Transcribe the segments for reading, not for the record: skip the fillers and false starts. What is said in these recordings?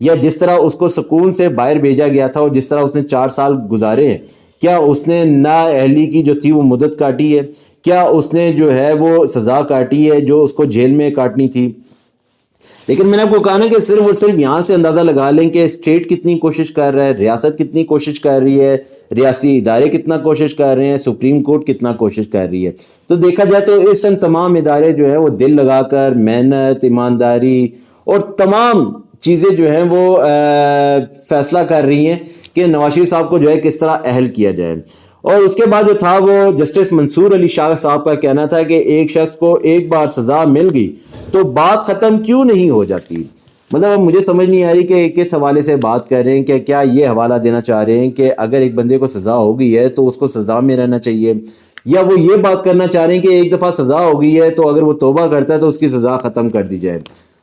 یا جس طرح اس کو سکون سے باہر بھیجا گیا تھا اور جس طرح اس نے 4 سال گزارے ہیں، کیا اس نے نااہلی کی جو تھی وہ مدت کاٹی ہے؟ کیا اس نے جو ہے وہ سزا کاٹی ہے جو اس کو جیل میں کاٹنی تھی؟ لیکن میں نے آپ کو کہا نا کہ صرف اور صرف یہاں سے اندازہ لگا لیں کہ اسٹیٹ کتنی کوشش کر رہا ہے، ریاست کتنی کوشش کر رہی ہے، ریاستی ادارے کتنا کوشش کر رہے ہیں، سپریم کورٹ کتنا کوشش کر رہی ہے. تو دیکھا جائے تو اس ٹائم تمام ادارے جو ہیں وہ دل لگا کر محنت، ایمانداری اور تمام چیزیں جو ہیں وہ فیصلہ کر رہی ہیں کہ نواز شریف صاحب کو جو ہے کس طرح اہل کیا جائے. اور اس کے بعد جو تھا وہ جسٹس منصور علی شاہ صاحب کا کہنا تھا کہ ایک شخص کو ایک بار سزا مل گئی تو بات ختم کیوں نہیں ہو جاتی. مطلب اب مجھے سمجھ نہیں آ رہی کہ کس حوالے سے بات کر رہے ہیں، کہ کیا یہ حوالہ دینا چاہ رہے ہیں کہ اگر ایک بندے کو سزا ہو گئی ہے تو اس کو سزا میں رہنا چاہیے، یا وہ یہ بات کرنا چاہ رہے ہیں کہ ایک دفعہ سزا ہو گئی ہے تو اگر وہ توبہ کرتا ہے تو اس کی سزا ختم کر دی جائے.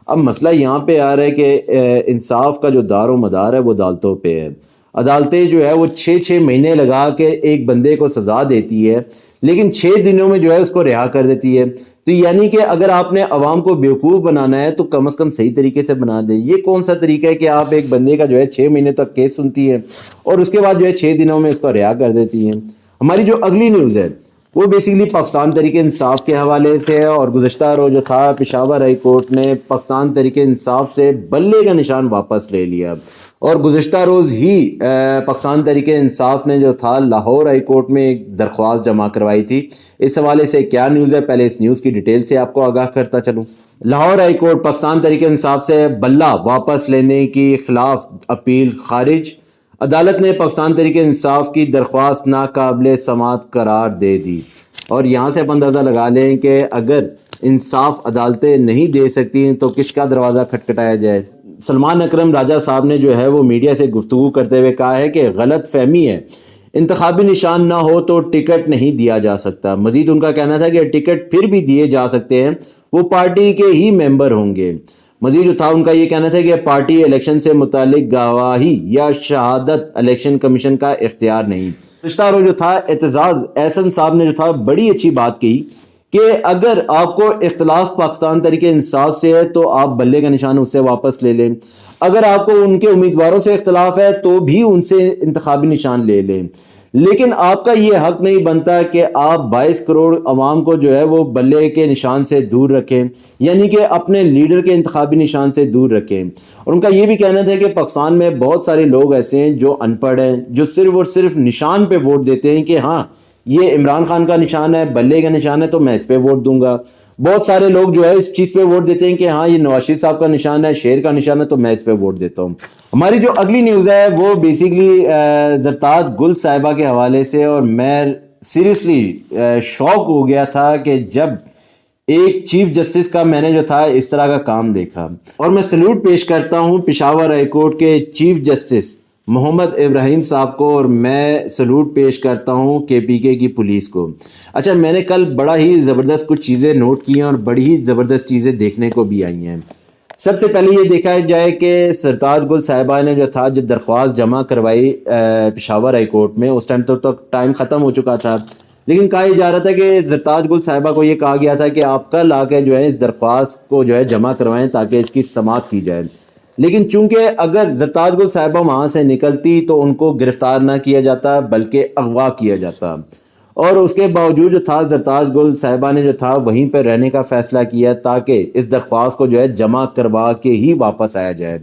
اب مسئلہ یہاں پہ آ رہا ہے کہ انصاف کا جو دار و مدار ہے وہ عدالتوں پہ ہے. عدالتیں جو ہے وہ 6 مہینے لگا کے ایک بندے کو سزا دیتی ہے لیکن 6 دنوں میں جو ہے اس کو رہا کر دیتی ہے. تو یعنی کہ اگر آپ نے عوام کو بیوقوف بنانا ہے تو کم از کم صحیح طریقے سے بنا دیں. یہ کون سا طریقہ ہے کہ آپ ایک بندے کا جو ہے 6 مہینے تک کیس سنتی ہے اور اس کے بعد جو ہے 6 دنوں میں اس کو رہا کر دیتی ہیں. ہماری جو اگلی نیوز ہے وہ بیسیکلی پاکستان تحریک انصاف کے حوالے سے ہے، اور گزشتہ روز جو تھا پشاور ہائی کورٹ نے پاکستان تحریک انصاف سے بلے کا نشان واپس لے لیا، اور گزشتہ روز ہی پاکستان تحریک انصاف نے جو تھا لاہور ہائی کورٹ میں ایک درخواست جمع کروائی تھی. اس حوالے سے کیا نیوز ہے، پہلے اس نیوز کی ڈیٹیل سے آپ کو آگاہ کرتا چلوں. لاہور ہائی کورٹ پاکستان تحریک انصاف سے بلہ واپس لینے کی خلاف اپیل خارج. عدالت نے پاکستان تحریک انصاف کی درخواست ناقابل سماعت قرار دے دی. اور یہاں سے آپ اندازہ لگا لیں کہ اگر انصاف عدالتیں نہیں دے سکتی تو کس کا دروازہ کھٹکھٹایا جائے. سلمان اکرم راجہ صاحب نے جو ہے وہ میڈیا سے گفتگو کرتے ہوئے کہا ہے کہ غلط فہمی ہے، انتخابی نشان نہ ہو تو ٹکٹ نہیں دیا جا سکتا. مزید ان کا کہنا تھا کہ ٹکٹ پھر بھی دیے جا سکتے ہیں، وہ پارٹی کے ہی ممبر ہوں گے. مزید جو تھا ان کا یہ کہنا تھا کہ پارٹی الیکشن سے متعلق گواہی یا شہادت الیکشن کمیشن کا اختیار نہیں. گزشتہ روز جو تھا اعتزاز احسن صاحب نے جو تھا بڑی اچھی بات کہی کہ اگر آپ کو اختلاف پاکستان تحریک انصاف سے ہے تو آپ بلے کا نشان اس سے واپس لے لیں، اگر آپ کو ان کے امیدواروں سے اختلاف ہے تو بھی ان سے انتخابی نشان لے لیں، لیکن آپ کا یہ حق نہیں بنتا کہ آپ 22 کروڑ عوام کو جو ہے وہ بلے کے نشان سے دور رکھیں، یعنی کہ اپنے لیڈر کے انتخابی نشان سے دور رکھیں. اور ان کا یہ بھی کہنا تھا کہ پاکستان میں بہت سارے لوگ ایسے ہیں جو ان پڑھ ہیں، جو صرف اور صرف نشان پہ ووٹ دیتے ہیں کہ ہاں یہ عمران خان کا نشان ہے، بلے کا نشان ہے تو میں اس پہ ووٹ دوں گا. بہت سارے لوگ جو ہے اس چیز پہ ووٹ دیتے ہیں کہ ہاں یہ نواز شریف صاحب کا نشان ہے، شیر کا نشان ہے تو میں اس پہ ووٹ دیتا ہوں. ہماری جو اگلی نیوز ہے وہ بیسیکلی زرتاج گل صاحبہ کے حوالے سے، اور میں سیریسلی شوق ہو گیا تھا کہ جب ایک چیف جسٹس کا میں نے جو تھا اس طرح کا کام دیکھا. اور میں سلوٹ پیش کرتا ہوں پشاور ہائی کورٹ کے چیف جسٹس محمد ابراہیم صاحب کو، اور میں سلوٹ پیش کرتا ہوں KPK کی پولیس کو. اچھا، میں نے کل بڑا ہی زبردست کچھ چیزیں نوٹ کی ہیں اور بڑی ہی زبردست چیزیں دیکھنے کو بھی آئی ہیں. سب سے پہلے یہ دیکھا جائے کہ سرتاج گل صاحبہ نے جو تھا جب درخواست جمع کروائی پشاور ہائی کورٹ میں، اس ٹائم تو ٹائم ختم ہو چکا تھا، لیکن کہا جا رہا تھا کہ سرتاج گل صاحبہ کو یہ کہا گیا تھا کہ آپ کل آ کے جو ہے اس درخواست کو جو ہے جمع کروائیں تاکہ اس کی سماعت کی جائے. لیکن چونکہ اگر زرتاج گل صاحبہ وہاں سے نکلتی تو ان کو گرفتار نہ کیا جاتا بلکہ اغوا کیا جاتا، اور اس کے باوجود جو تھا زرتاج گل صاحبہ نے جو تھا وہیں پہ رہنے کا فیصلہ کیا تاکہ اس درخواست کو جو ہے جمع کروا کے ہی واپس آیا جائے.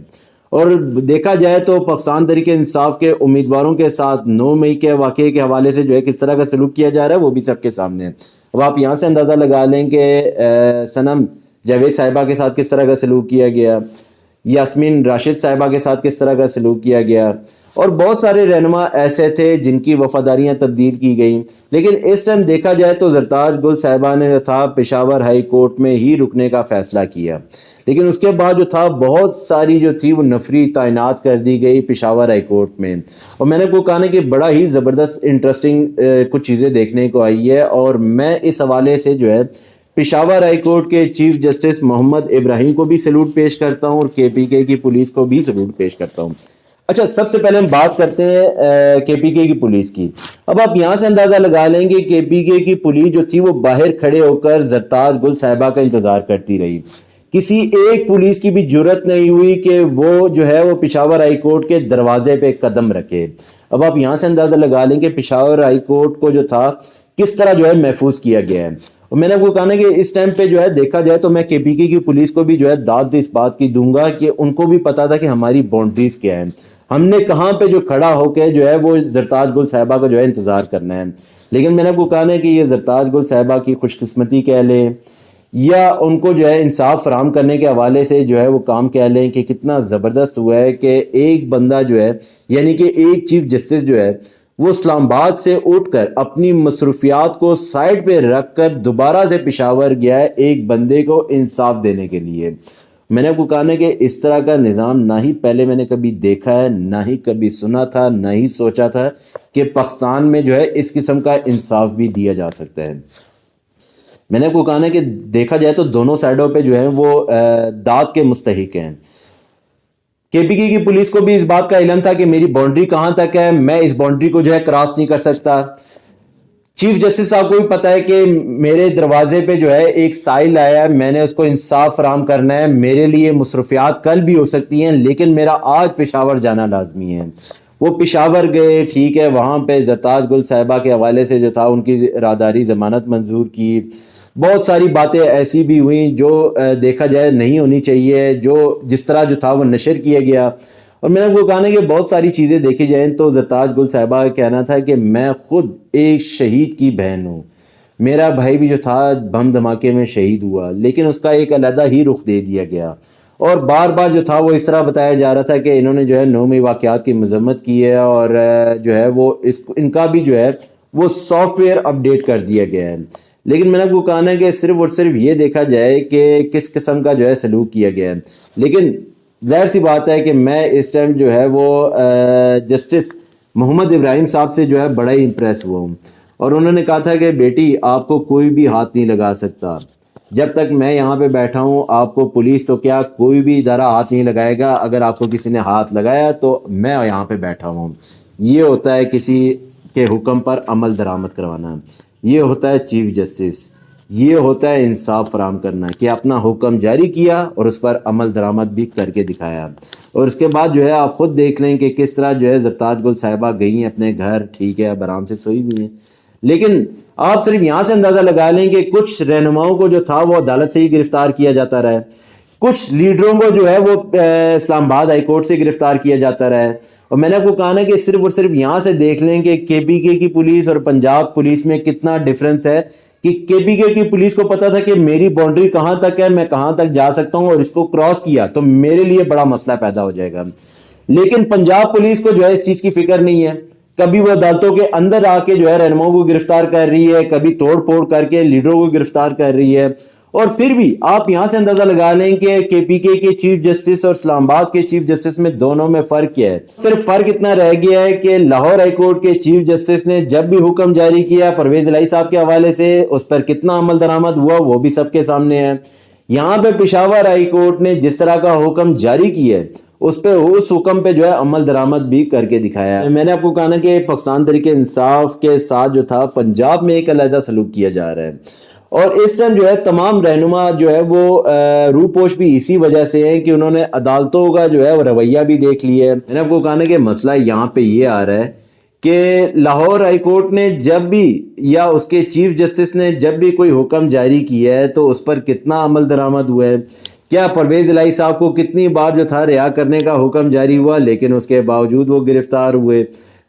اور دیکھا جائے تو پاکستان تحریک انصاف کے امیدواروں کے ساتھ 9 مئی کے واقعے کے حوالے سے جو ہے کس طرح کا سلوک کیا جا رہا ہے وہ بھی سب کے سامنے ہے. اب آپ یہاں سے اندازہ لگا لیں کہ صنم جاوید صاحبہ کے ساتھ کس طرح کا سلوک کیا گیا، یاسمین راشد صاحبہ کے ساتھ کس طرح کا سلوک کیا گیا، اور بہت سارے رہنما ایسے تھے جن کی وفاداریاں تبدیل کی گئیں. لیکن اس ٹائم دیکھا جائے تو زرتاج گل صاحبہ نے جو تھا پشاور ہائی کورٹ میں ہی رکنے کا فیصلہ کیا، لیکن اس کے بعد جو تھا بہت ساری جو تھی وہ نفری تعینات کر دی گئی پشاور ہائی کورٹ میں. اور میں نے کو کہا کہ بڑا ہی زبردست انٹرسٹنگ کچھ چیزیں دیکھنے کو آئی ہے، اور میں اس حوالے سے جو ہے پشاور ہائی کورٹ کے چیف جسٹس محمد ابراہیم کو بھی سلوٹ پیش کرتا ہوں اور KPK کی پولیس کو بھی سلوٹ پیش کرتا ہوں. اچھا، سب سے پہلے ہم بات کرتے ہیں KPK کی پولیس کی. اب آپ یہاں سے اندازہ لگا لیں گے KPK کی پولیس جو تھی وہ باہر کھڑے ہو کر زرتاج گل صاحبہ کا انتظار کرتی رہی. کسی ایک پولیس کی بھی جرت نہیں ہوئی کہ وہ جو ہے وہ پشاور ہائی کورٹ کے دروازے پہ قدم رکھے۔ اب آپ یہاں سے اندازہ لگا لیں کہ پشاور ہائی کورٹ کو جو تھا کس طرح جو ہے محفوظ کیا گیا ہے۔ اور میں نے آپ کو کہا نا کہ اس ٹائم پہ جو ہے دیکھا جائے تو میں KPK کی پولیس کو بھی جو ہے داد اس بات کی دوں گا کہ ان کو بھی پتا تھا کہ ہماری باؤنڈریز کیا ہے، ہم نے کہاں پہ جو کھڑا ہو کے جو ہے وہ زرتاج گل صاحبہ کو جو ہے انتظار کرنا ہے۔ لیکن میں نے آپ کو کہا نا کہ یہ زرتاج گل صاحبہ کی خوش قسمتی کہہ لیں یا ان کو جو ہے انصاف فراہم کرنے کے حوالے سے جو ہے وہ کام کہہ لیں کہ کتنا زبردست ہوا ہے کہ ایک بندہ جو ہے یعنی کہ ایک چیف جسٹس جو ہے وہ اسلام آباد سے اٹھ کر اپنی مصروفیات کو سائڈ پہ رکھ کر دوبارہ سے پشاور گیا ہے ایک بندے کو انصاف دینے کے لیے۔ میں نے آپ کو کہا نا کہ اس طرح کا نظام نہ ہی پہلے میں نے کبھی دیکھا ہے، نہ ہی کبھی سنا تھا، نہ ہی سوچا تھا کہ پاکستان میں جو ہے اس قسم کا انصاف بھی دیا جا سکتا ہے۔ میں نے آپ کو کہا نا کہ دیکھا جائے تو دونوں سائڈوں پہ جو ہے وہ داد کے مستحق ہیں۔ KPK کی پولیس کو بھی اس بات کا علم تھا کہ میری باؤنڈری کہاں تک ہے، میں اس باؤنڈری کو جو ہے کراس نہیں کر سکتا۔ چیف جسٹس صاحب کو بھی پتا ہے کہ میرے دروازے پہ جو ہے ایک سائل آیا ہے، میں نے اس کو انصاف فراہم کرنا ہے، میرے لیے مصروفیات کل بھی ہو سکتی ہیں لیکن میرا آج پشاور جانا لازمی ہے۔ وہ پشاور گئے، ٹھیک ہے، وہاں پہ زرتاج گل صاحبہ کے حوالے سے جو تھا ان کی راداری ضمانت منظور کی، بہت ساری باتیں ایسی بھی ہوئیں جو دیکھا جائے نہیں ہونی چاہیے، جو جس طرح جو تھا وہ نشر کیا گیا۔ اور میں نے آپ کو کہا نا کہ بہت ساری چیزیں دیکھی جائیں تو زرتاج گل صاحبہ کا کہنا تھا کہ میں خود ایک شہید کی بہن ہوں، میرا بھائی بھی جو تھا بم دھماکے میں شہید ہوا لیکن اس کا ایک علیحدہ ہی رخ دے دیا گیا، اور بار بار جو تھا وہ اس طرح بتایا جا رہا تھا کہ انہوں نے جو ہے 9 مئی واقعات کی مذمت کی ہے اور جو ہے وہ ان کا بھی جو ہے وہ سافٹ ویئر اپڈیٹ کر دیا گیا ہے۔ لیکن میں نے آپ کو کہا نا کہ صرف اور صرف یہ دیکھا جائے کہ کس قسم کا جو ہے سلوک کیا گیا ہے۔ لیکن ظاہر سی بات ہے کہ میں اس ٹائم جو ہے وہ جسٹس محمد ابراہیم صاحب سے جو ہے بڑا ہی امپریس ہوا ہوں، اور انہوں نے کہا تھا کہ بیٹی آپ کو کوئی بھی ہاتھ نہیں لگا سکتا، جب تک میں یہاں پہ بیٹھا ہوں آپ کو پولیس تو کیا کوئی بھی ادارہ ہاتھ نہیں لگائے گا، اگر آپ کو کسی نے ہاتھ لگایا تو میں یہاں پہ بیٹھا ہوں۔ یہ ہوتا ہے کسی کے حکم پر عمل درآمد کروانا، یہ ہوتا ہے چیف جسٹس، یہ ہوتا ہے انصاف فراہم کرنا کہ اپنا حکم جاری کیا اور اس پر عمل درآمد بھی کر کے دکھایا۔ اور اس کے بعد جو ہے آپ خود دیکھ لیں کہ کس طرح جو ہے زرتاج گل صاحبہ گئی ہیں اپنے گھر، ٹھیک ہے، اب آرام سے سوئی ہوئی ہیں۔ لیکن آپ صرف یہاں سے اندازہ لگا لیں کہ کچھ رہنماؤں کو جو تھا وہ عدالت سے ہی گرفتار کیا جاتا رہا ہے، کچھ لیڈروں کو جو ہے وہ اسلام آباد ہائی کورٹ سے گرفتار کیا جاتا رہا ہے۔ اور میں نے آپ کو کہا نا کہ صرف اور صرف یہاں سے دیکھ لیں کہ KPK کی پولیس اور پنجاب پولیس میں کتنا ڈفرنس ہے کہ KPK کی پولیس کو پتا تھا کہ میری باؤنڈری کہاں تک ہے، میں کہاں تک جا سکتا ہوں، اور اس کو کراس کیا تو میرے لیے بڑا مسئلہ پیدا ہو جائے گا۔ لیکن پنجاب پولیس کو جو ہے اس چیز کی فکر نہیں ہے، کبھی وہ عدالتوں کے اندر آ کے جو ہے رہنماؤں کو گرفتار کر رہی ہے، کبھی توڑ پھوڑ کر کے لیڈروں کو گرفتار کر رہی ہے۔ اور پھر بھی آپ یہاں سے اندازہ لگا لیں کہ KPK کے چیف جسٹس اور اسلام آباد کے چیف جسٹس میں دونوں میں فرق کیا ہے۔ صرف فرق اتنا رہ گیا ہے کہ لاہور ہائی کورٹ کے چیف جسٹس نے جب بھی حکم جاری کیا پرویز الہی صاحب کے حوالے سے، اس پر کتنا عمل درآمد ہوا وہ بھی سب کے سامنے ہے۔ یہاں پہ پشاور ہائی کورٹ نے جس طرح کا حکم جاری کیا ہے اس حکم پہ جو ہے عمل درآمد بھی کر کے دکھایا ہے۔ میں نے آپ کو کہا نا کہ پاکستان تحریک انصاف کے ساتھ جو تھا پنجاب میں ایک علیحدہ سلوک کیا جا رہا ہے، اور اس ٹائم جو ہے تمام رہنما جو ہے وہ روپوش بھی اسی وجہ سے ہیں کہ انہوں نے عدالتوں کا جو ہے وہ رویہ بھی دیکھ لیا ہے۔ میں نے آپ کو کہا نا کہ مسئلہ یہاں پہ یہ آ رہا ہے کہ لاہور ہائی کورٹ نے جب بھی یا اس کے چیف جسٹس نے جب بھی کوئی حکم جاری کیا ہے تو اس پر کتنا عمل درآمد ہوا ہے، کیا پرویز الہی صاحب کو کتنی بار جو تھا رہا کرنے کا حکم جاری ہوا لیکن اس کے باوجود وہ گرفتار ہوئے،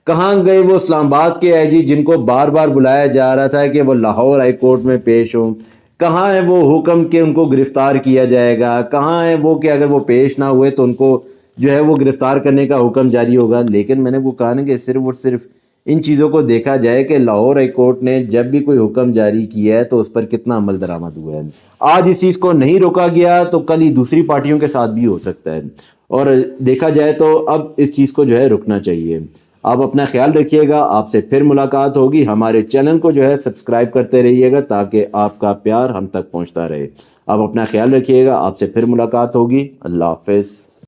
کہاں گئے وہ اسلام آباد کے IG جن کو بار بار بلایا جا رہا تھا کہ وہ لاہور ہائی کورٹ میں پیش ہوں، کہاں ہے وہ حکم کہ ان کو گرفتار کیا جائے گا، کہاں ہے وہ کہ اگر وہ پیش نہ ہوئے تو ان کو جو ہے وہ گرفتار کرنے کا حکم جاری ہوگا۔ لیکن میں نے وہ کہا نا کہ صرف اور صرف ان چیزوں کو دیکھا جائے کہ لاہور ہائی کورٹ نے جب بھی کوئی حکم جاری کیا ہے تو اس پر کتنا عمل درآمد ہوا ہے۔ آج اس چیز کو نہیں روکا گیا تو کل ہی دوسری پارٹیوں کے ساتھ بھی ہو سکتا ہے، اور دیکھا جائے تو اب اس چیز کو جو ہے رکنا چاہیے۔ آپ اپنا خیال رکھیے گا، آپ سے پھر ملاقات ہوگی۔ ہمارے چینل کو جو ہے سبسکرائب کرتے رہیے گا تاکہ آپ کا پیار ہم تک پہنچتا رہے۔ آپ اپنا خیال رکھیے گا، آپ سے پھر ملاقات ہوگی۔ اللہ حافظ۔